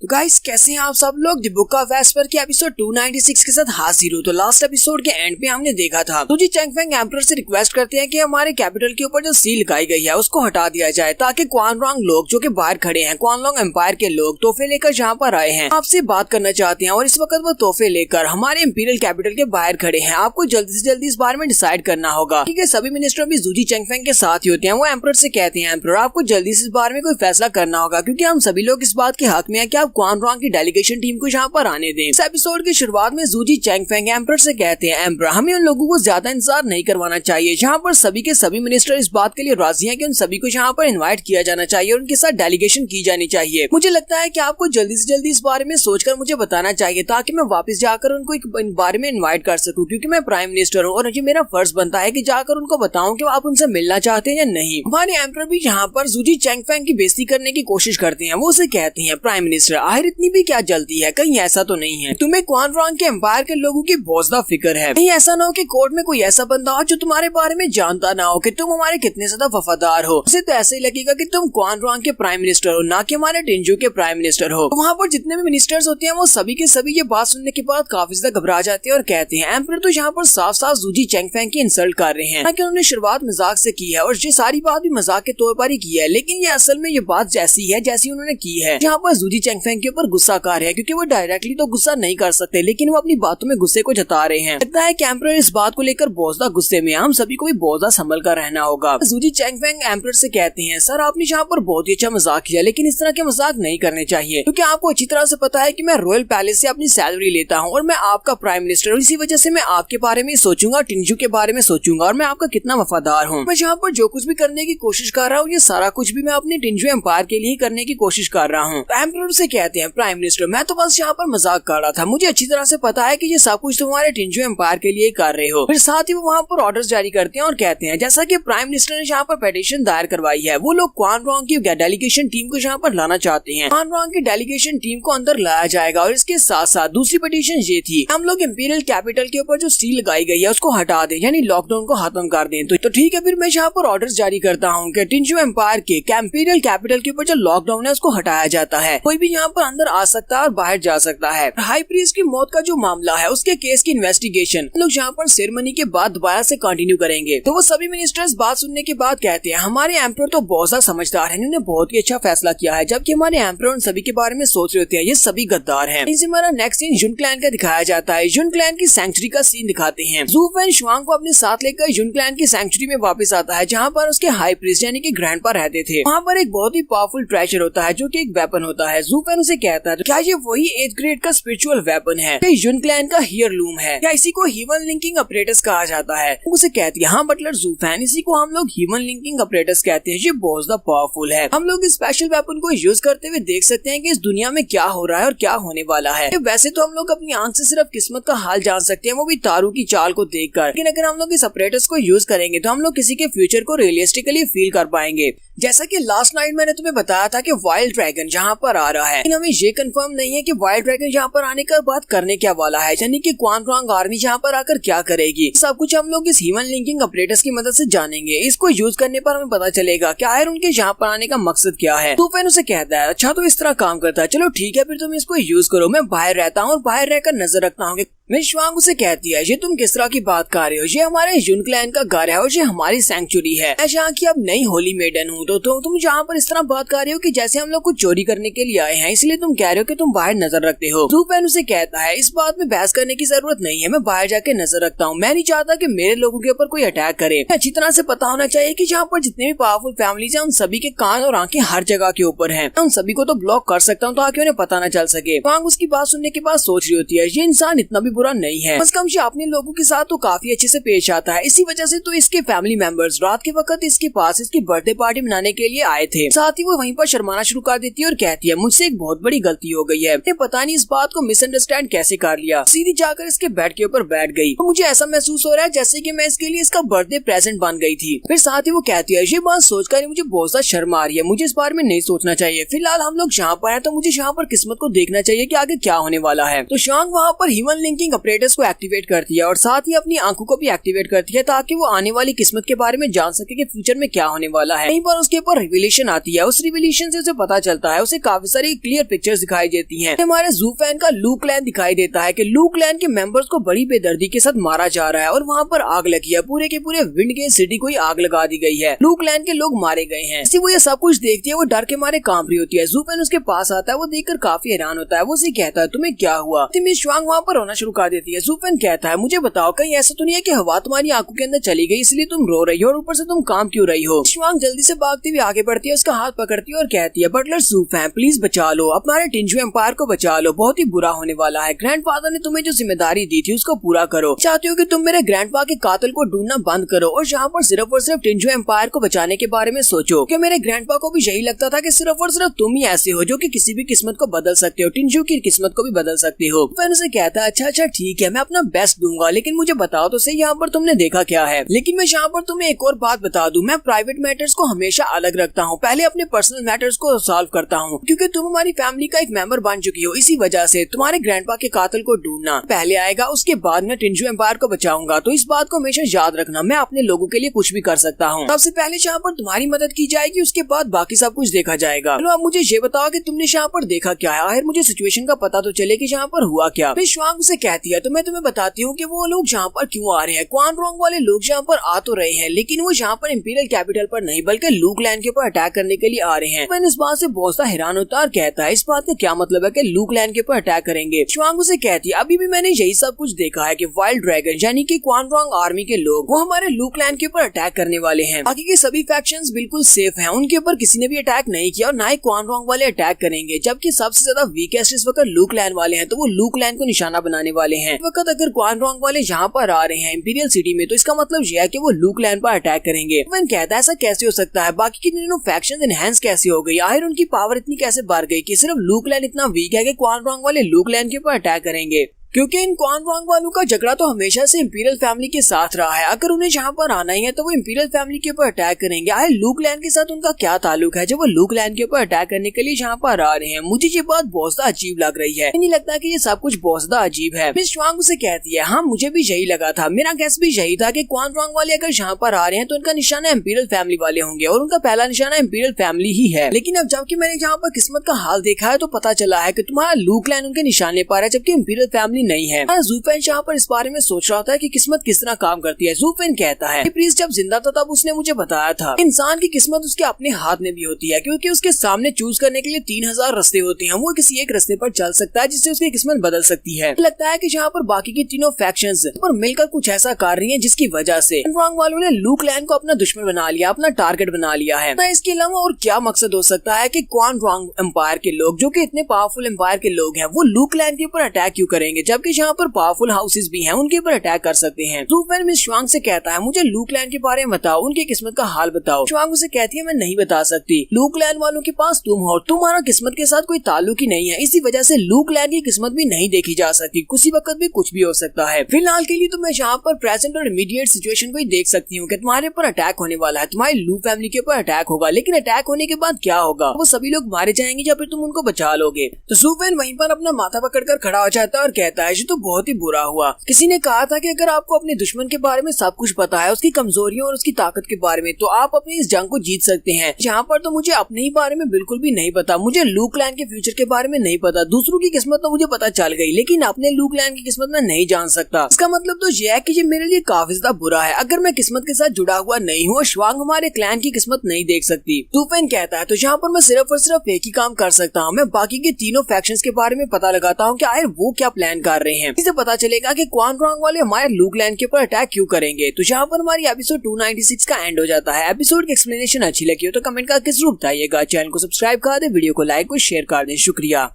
तो गाइस कैसे हैं आप सब लोग। द बुक ऑफ वेस्पर के एपिसोड 296 के साथ हाजिर हूं। तो लास्ट एपिसोड के एंड पे हमने देखा था सूजी चैंगफेंग एम्परर से रिक्वेस्ट करते हैं कि हमारे कैपिटल के ऊपर जो सील लगाई गई है उसको हटा दिया जाए ताकि क्वानलॉन्ग लोग जो कि बाहर खड़े हैं, क्वानलॉन्ग एम्पायर के लोग तोहफे लेकर जहाँ पर आए हैं आपसे बात करना चाहते हैं और इस वक्त वो तोहफे लेकर हमारे इंपीरियल कैपिटल के बाहर खड़े हैं। आपको जल्दी से जल्दी इस बारे में डिसाइड करना होगा। ठीक है, सभी मिनिस्टर भी सूजी चैंगफेंग के साथ ही होते हैं। वो एम्परर से कहते हैं एम्परर आपको जल्दी से इस बारे में कोई फैसला करना होगा क्योंकि हम सभी लोग इस बात के हक में है कि आप क्वानलॉन्ग की डेलीगेशन टीम को यहाँ पर आने दें। इस एपिसोड की शुरुआत में सूजी चैंगफेंग एम्परर से कहते हैं एम्परर हमें उन लोगों को ज्यादा इंतजार नहीं करवाना चाहिए। जहाँ पर सभी के सभी मिनिस्टर इस बात के लिए राजी हैं कि उन सभी को यहाँ पर इनवाइट किया जाना चाहिए और उनके साथ डेलीगेशन की जानी चाहिए। मुझे लगता है कि आपको जल्दी से जल्दी इस बारे में सोचकर मुझे बताना चाहिए ताकि मैं वापस जाकर उनको इस बारे में इन्वाइट कर सकूं क्योंकि मैं प्राइम मिनिस्टर हूँ और मुझे मेरा फर्ज बनता है कि जाकर उनको बताऊं कि आप उनसे मिलना चाहते हैं या नहीं। हमारे एम्परर भी यहाँ पर सूजी चैंगफेंग की बेइज्जती करने की कोशिश करते हैं। वो उसे कहते हैं प्राइम मिनिस्टर आखिर इतनी भी क्या जल्दी है, कहीं ऐसा तो नहीं है तुम्हें क्वानलॉन्ग के एम्पायर के लोगों की बहुत ज्यादा फिक्र है। कहीं ऐसा ना हो कि कोर्ट में कोई ऐसा बंदा हो जो तुम्हारे बारे में जानता ना हो कि तुम हमारे कितने ज्यादा वफादार हो। उसे तो ऐसे ही लगेगा कि तुम क्वानलॉन्ग के प्राइम मिनिस्टर हो ना कि हमारे टिंजू के प्राइम मिनिस्टर हो। वहाँ पर जितने भी मिनिस्टर्स होते हैं वो सभी के सभी ये बात सुनने के बाद काफी ज्यादा घबरा जाते हैं और कहते हैं एम्परर तो यहाँ पर साफ साफ सूजी चैंगफेंग की इंसल्ट कर रहे हैं। हालांकि उन्होंने शुरुआत मजाक से की है और ये सारी बात भी मजाक के तौर पर ही की है, लेकिन ये असल में ये बात जैसी है जैसी उन्होंने की है। यहाँ पर सूजी चैंगफेंग के ऊपर गुस्सा कर रहे हैं क्योंकि वो डायरेक्टली तो गुस्सा नहीं कर सकते लेकिन वो अपनी बातों में गुस्से को जता रहे हैं। लगता है कि एम्परर इस बात को लेकर बहुत ज्यादा गुस्से में, हम सभी को भी बहुत ज्यादा संभल कर रहना होगा। सूजी चैंगफेंग एम्परर से कहते हैं सर आपने यहाँ पर बहुत ही अच्छा मजाक किया लेकिन इस तरह के मजाक नहीं करने चाहिए क्योंकि आपको अच्छी तरह से पता है कि मैं रॉयल पैलेस से अपनी सैलरी लेता हूँ और मैं आपका प्राइम मिनिस्टर हूँ। इसी वजह से मैं आपके बारे में सोचूंगा, टिंजू के बारे में सोचूंगा और मैं आपका कितना वफादार हूँ। मैं यहाँ पर जो कुछ भी करने की कोशिश कर रहा हूँ ये सारा कुछ भी मैं अपने टिंजू एम्पायर के लिए करने की कोशिश कर रहा हूँ। एम्परर से कहते हैं प्राइम मिनिस्टर मैं तो बस यहाँ पर मजाक कर रहा था, मुझे अच्छी तरह से पता है कि ये सब कुछ तुम्हारे टिंजू एम्पायर के लिए कर रहे हो। फिर साथ ही वो वहाँ पर ऑर्डर्स जारी करते हैं और कहते हैं जैसा कि प्राइम मिनिस्टर ने यहाँ पर पिटीशन दायर करवाई है वो लोग क्वानलॉन्ग की डेलीगेशन टीम को यहाँ पर लाना चाहते हैं। क्वानलॉन्ग की डेलीगेशन टीम को अंदर लाया जाएगा और इसके साथ साथ दूसरी पिटीशन ये थी हम लोग इंपीरियल कैपिटल के ऊपर जो सील लगाई गई है उसको हटा दें यानी लॉकडाउन को खत्म कर दें। तो ठीक है, फिर मैं यहाँ पर ऑर्डर्स जारी करता हूँ कि टिंजू एम्पायर के इंपीरियल कैपिटल के ऊपर जो लॉकडाउन है उसको हटाया जाता है। कोई भी यहाँ पर अंदर आ सकता है और बाहर जा सकता है। हाई प्रीस्ट की मौत का जो मामला है उसके केस की इन्वेस्टिगेशन लोग यहाँ पर सेरेमनी के बाद दोबारा से कंटिन्यू करेंगे। तो वो सभी मिनिस्टर्स बात सुनने के बाद कहते हैं हमारे एम्परर तो बहुत ज्यादा समझदार है, इन्होंने बहुत ही अच्छा फैसला किया है, जबकि हमारे एम्परर उन सभी के बारे में सोच रहे होते हैं ये सभी गद्दार हैं। इसी हमारा नेक्स्ट सीन जुन क्लैन का दिखाया जाता है। जुन क्लैन की सैंक्चुरी का सीन दिखाते हैं। ज़ू फेन शुआंग को अपने साथ लेकर जुन क्लैन की सैंक्चुरी में वापस आता है जहाँ पर उसके हाई प्रीस्ट यानी कि ग्रैंडपा रहते थे। वहाँ पर एक बहुत ही पावरफुल ट्रेजर होता है जो कि एक वेपन होता है। ज़ू फेन उसे कहता है क्या ये वही 8th ग्रेड का स्पिरिचुअल वेपन है, जुन क्लैन का हियरलूम है या इसी को ह्यूमन लिंकिंग ऑपरेटर्स कहा जाता है। उसे कहती है हाँ बटलर ज़ू फेन इसी को हम लोग ह्यूमन लिंकिंग ऑपरेटर्स कहते हैं। ये बहुत ज्यादा पावरफुल है। हम लोग इस स्पेशल वेपन को यूज करते हुए देख सकते हैं कि इस दुनिया में क्या हो रहा है और क्या होने वाला है। वैसे तो हम लोग अपनी आंख से सिर्फ किस्मत का हाल जान सकते हैं वो भी तारों की चाल को देखकर, लेकिन अगर हम लोग इस ऑपरेटर्स को यूज करेंगे तो हम लोग किसी के फ्यूचर को रियलिस्टिकली फील कर पाएंगे। जैसा कि लास्ट नाइट मैंने तुम्हें बताया था कि वाइल्ड ड्रैगन यहाँ पर आ रहा है, लेकिन हमें ये कंफर्म नहीं है कि वाइल्ड ड्रैगन यहाँ पर आने का बात करने क्या वाला है, यानी कि क्वानलॉन्ग आर्मी यहाँ पर आकर क्या करेगी। सब कुछ हम लोग इस ह्यूमन लिंकिंग ऑपरेटर्स की मदद से जानेंगे। इसको यूज करने पर हमें पता चलेगा कि आखिर उनके यहाँ पर आने का मकसद क्या है। तो फिर उसे कहता है अच्छा तो इस तरह काम करता है, चलो ठीक है फिर तुम इसको यूज करो, मैं बाहर रहता हूँ और बाहर रहकर नजर रखता हूँ। मिस शुआंग उसे कहती है ये तुम किस तरह की बात कर रहे हो, ये हमारे जुन क्लैन का घर है और ये हमारी सैंक्चुरी है। मैं यहाँ की अब नई होली मेडन हूँ तो तुम जहाँ पर इस तरह बात कर रहे हो कि जैसे हम लोग कुछ चोरी करने के लिए आए हैं, इसलिए तुम कह रहे हो कि तुम बाहर नजर रखते हो। ज़ू फेन उसे कहता है इस बात में बहस करने की जरूरत नहीं है, मैं बाहर जाके नजर रखता हूँ। मैं नहीं चाहता कि मेरे लोगों के ऊपर कोई अटैक करे। अच्छी तरह से पता होना चाहिए कि जहाँ पर जितने भी पावरफुल फैमिलीज हैं उन सभी के कान और आंखें हर जगह के ऊपर हैं। उन सभी को तो ब्लॉक कर सकता हूँ ताकि उन्हें पता न चल सके। वांग उसकी बात सुनने के बाद सोच रही होती है ये इंसान इतना भी बुरा नहीं है, कम से अपने लोगों के साथ तो काफी अच्छे से पेश आता है। इसी वजह से तो इसके फैमिली मेंबर्स रात के वक्त इसके पास इसकी बर्थडे पार्टी मनाने के लिए आए थे। साथ ही वो वहीं पर शर्माना शुरू कर देती है और कहती है मुझसे एक बहुत बड़ी गलती हो गई है, पता नहीं इस बात को मिसअंडरस्टैंड कैसे कर लिया। सीधी जाकर इसके बेड के ऊपर बैठ गई। तो मुझे ऐसा महसूस हो रहा है जैसे कि मैं इसके लिए इसका बर्थडे प्रेजेंट बन गई थी। फिर साथ ही वो कहती है ये बात सोचकर मुझे बहुत ज्यादा शर्म आ रही है, मुझे इस बारे में नहीं सोचना चाहिए। फिलहाल हम लोग यहाँ पर है तो मुझे यहाँ पर किस्मत को देखना चाहिए कि आगे क्या होने वाला है। तो शांग वहाँ पर ह्यूमन लिंकिंग थिंकिंग ऑपरेटर्स को एक्टिवेट करती है और साथ ही अपनी आंखों को भी एक्टिवेट करती है ताकि वो आने वाली किस्मत के बारे में जान सके कि फ्यूचर में क्या होने वाला है। कहीं पर उसके ऊपर रिविलेशन आती है, उस रिविलेशन से उसे पता चलता है, उसे काफी सारी क्लियर पिक्चर्स दिखाई देती हैं। हमारे जू फैन का लू क्लैन दिखाई देता है कि लू क्लैन के मेंबर्स को बड़ी बेदर्दी के साथ मारा जा रहा है और वहाँ पर आग लगी है, पूरे के पूरे विंडगेट सिटी को ही आग लगा दी गई है, लू क्लैन के लोग मारे गए हैं। इसी वो ये सब कुछ देखती है, वो डर के मारे कांप रही होती है। जू फैन उसके पास आता है, वो देखकर काफी हैरान होता है, वो उसे कहता है तुम्हें क्या हुआ? मिस श्वांग वहाँ पर रोना शुरू कर देती है। जू फैन कहता है मुझे बताओ कहीं ऐसा तो नहीं है कि हवा तुम्हारी आंखों के अंदर चली गई इसलिए तुम रो रही हो और ऊपर से तुम काम क्यों रही हो? श्वांग जल्दी से भागती हुई आगे बढ़ती है, उसका हाथ पकड़ती है और कहती है बटलर जू फैन प्लीज बचा लो, हमारे टिंजू एम्पायर को बचा लो, बहुत ही बुरा होने वाला है। ग्रैंडफादर ने तुम्हें जो जिम्मेदारी दी थी उसको पूरा करो, चाहती हो कि तुम मेरे ग्रैंडपा के कातिल को ढूंढना बंद करो और यहाँ पर सिर्फ और सिर्फ टिंजू एम्पायर को बचाने के बारे में सोचो। कि मेरे ग्रैंडपा को भी यही लगता था कि सिर्फ और सिर्फ तुम ही ऐसे हो जो कि किसी भी किस्मत को बदल सकते हो, टिंजू की किस्मत को भी बदल सकते हो। फैन उसे कहता है अच्छा ठीक है मैं अपना बेस्ट दूंगा, लेकिन मुझे बताओ तो सही यहाँ पर तुमने देखा क्या है? लेकिन मैं यहाँ पर तुम्हें एक और बात बता दूं, मैं प्राइवेट मैटर्स को हमेशा अलग रखता हूँ, पहले अपने पर्सनल मैटर्स को सॉल्व करता हूँ, क्योंकि तुम हमारी फैमिली का एक मेंबर बन चुकी हो। इसी वजह से तुम्हारे ग्रैंडपा के कातिल को ढूंढना पहले आएगा, उसके बाद मैं टिंजू एम्पायर को बचाऊंगा। तो इस बात को हमेशा याद रखना, मैं अपने लोगों के लिए कुछ भी कर सकता हूँ। सबसे पहले यहाँ पर तुम्हारी मदद की जाएगी, उसके बाद बाकी सब कुछ देखा जाएगा। चलो अब मुझे ये बताओ कि तुमने यहाँ पर देखा क्या है, आखिर मुझे सिचुएशन का पता तो चले कि यहाँ पर हुआ क्या। फिर श्वांग उसे कहती है तो मैं तुम्हें बताती हूँ कि वो लोग यहाँ पर क्यों आ रहे हैं। क्वान रोंग वाले लोग यहाँ पर आ तो रहे हैं लेकिन वो यहाँ पर इंपीरियल कैपिटल पर नहीं बल्कि लू क्लैन के ऊपर अटैक करने के लिए आ रहे हैं। मैंने इस बात से बहुत सा हैरान होता और कहता है इस बात का क्या मतलब है कि लू क्लैन के ऊपर अटैक करेंगे। श्वांग उसे कहती है अभी भी मैंने यही सब कुछ देखा है कि वाइल्ड ड्रैगन यानी कि क्वान रोंग आर्मी के लोग वो हमारे लू क्लैन के ऊपर अटैक करने वाले हैं। बाकी के सभी फैक्शंस बिल्कुल सेफ हैं, उनके ऊपर किसी ने भी अटैक नहीं किया और ना ही क्वान रोंग वाले अटैक करेंगे। जबकि सबसे ज्यादा वीकेस्ट इस वक्त लू क्लैन वाले हैं, तो वो लू क्लैन को निशाना बनाने वाले हैं। इस वक्त अगर क्वान रोंग वाले यहाँ पर आ रहे हैं इंपीरियल सिटी में तो इसका मतलब यह है कि वो लू क्लैन पर अटैक करेंगे। वन कहता है ऐसा कैसे हो सकता है, बाकी की तीनों फैक्शंस एनहांस कैसे हो गई, आखिर उनकी पावर इतनी कैसे बढ़ गई कि सिर्फ लू क्लैन इतना वीक है कि क्वान रोंग वाले लू क्लैन के ऊपर अटैक करेंगे? क्योंकि इन क्वान रोंग वालों का झगड़ा तो हमेशा से इंपीरियल फैमिली के साथ रहा है। अगर उन्हें यहाँ पर आना ही है तो वो इंपीरियल फैमिली के ऊपर अटैक करेंगे। आए लू क्लैन के साथ उनका क्या ताल्लुक है जो वो लू क्लैन के ऊपर अटैक करने के लिए यहाँ पर आ रहे हैं? मुझे ये बात बहुत ज्यादा अजीब लग रही है, नहीं लगता कि ये सब कुछ बहुत ज्यादा अजीब है। मिस श्वांग उसे कहती है हाँ मुझे भी यही लगा था, मेरा गैस भी यही था कि क्वान रोंग वाले अगर यहाँ पर आ रहे हैं तो उनका निशाना इंपीरियल फैमिली वाले होंगे और उनका पहला निशाना इंपीरियल फैमिली ही है। लेकिन अब जबकि मैंने यहाँ पर किस्मत का हाल देखा है तो पता चला है कि तुम्हारा लू क्लैन उनके निशाने पर है जबकि इंपीरियल फैमिली नहीं है। जूफेन यहाँ पर इस बारे में सोच रहा था कि किस्मत किस तरह काम करती है। जूफेन कहता है प्रीस्ट जब जिंदा था तब उसने मुझे बताया था इंसान की किस्मत उसके अपने हाथ में भी होती है, क्योंकि उसके सामने चूज करने के लिए 3000 रास्ते होते हैं, वो किसी एक रास्ते पर चल सकता है जिससे उसकी किस्मत बदल सकती है। लगता है कि यहाँ पर बाकी की तीनों फैक्शंस पर मिलकर कुछ ऐसा कर रही है जिसकी वजह से रोंग वालों ने लू क्लैन को अपना दुश्मन बना लिया, अपना टारगेट बना लिया है। तो इसके अलावा और क्या मकसद हो सकता है कि क्वान रोंग एम्पायर के लोग जो कि इतने पावरफुल एम्पायर के लोग हैं वो लू क्लैन के ऊपर अटैक क्यों करेंगे, जबकि यहाँ पर पावरफुल हाउसेस भी हैं उनके ऊपर अटैक कर सकते हैं। जूफेन मिस श्वांग से कहता है मुझे लू क्लैन के बारे में बताओ, उनकी किस्मत का हाल बताओ। श्वांग उसे कहती है मैं नहीं बता सकती, लू क्लैन वालों के पास तुम हो, तुम्हारा किस्मत के साथ कोई ताल्लुक ही नहीं है, इसी वजह से लू क्लैन की किस्मत भी नहीं देखी जा सकती, किसी वक्त भी कुछ भी हो सकता है। फिलहाल के लिए तो मैं यहाँ पर प्रेजेंट और इमीडिएट सिचुएशन को ही देख सकती हूँ कि तुम्हारे ऊपर अटैक होने वाला है, तुम्हारी लू फैमिली के ऊपर अटैक होगा, लेकिन अटैक होने के बाद क्या होगा, वो सभी लोग मारे जाएंगे या फिर तुम उनको बचा लोगे। तो जूफेन वहीं पर अपना माथा पकड़कर खड़ा हो जाता है और कहता है ये तो बहुत ही बुरा हुआ। किसी ने कहा था कि अगर आपको अपने दुश्मन के बारे में सब कुछ पता है, उसकी कमजोरियों और उसकी ताकत के बारे में, तो आप अपनी इस जंग को जीत सकते हैं। यहाँ पर तो मुझे अपने ही बारे में बिल्कुल भी नहीं पता, मुझे लू क्लैन के फ्यूचर के बारे में नहीं पता, दूसरों की किस्मत तो मुझे पता चल गई लेकिन अपने लू क्लैन की किस्मत में नहीं जान सकता। इसका मतलब तो यह है कि ये मेरे लिए काफी ज्यादा बुरा है अगर मैं किस्मत के साथ जुड़ा हुआ नहीं हूँ। श्वांग हमारे क्लैन की किस्मत नहीं देख सकती। जूफेन कहता है तो यहाँ पर मैं सिर्फ और सिर्फ एक ही काम कर सकता हूँ, मैं बाकी के तीनों फैक्शंस के बारे में पता लगाता हूँ कि आखिर वो क्या प्लान कर रहे हैं। इससे पता चलेगा कि क्वान रोंग वाले हमारे लू क्लैन के ऊपर अटैक क्यों करेंगे। तो यहाँ पर हमारी एपिसोड 296 का एंड हो जाता है। एपिसोड की एक्सप्लेनेशन अच्छी लगी हो तो कमेंट करके जरूर बताइएगा। चैनल को सब्सक्राइब कर दे, वीडियो को लाइक और शेयर कर दें। शुक्रिया।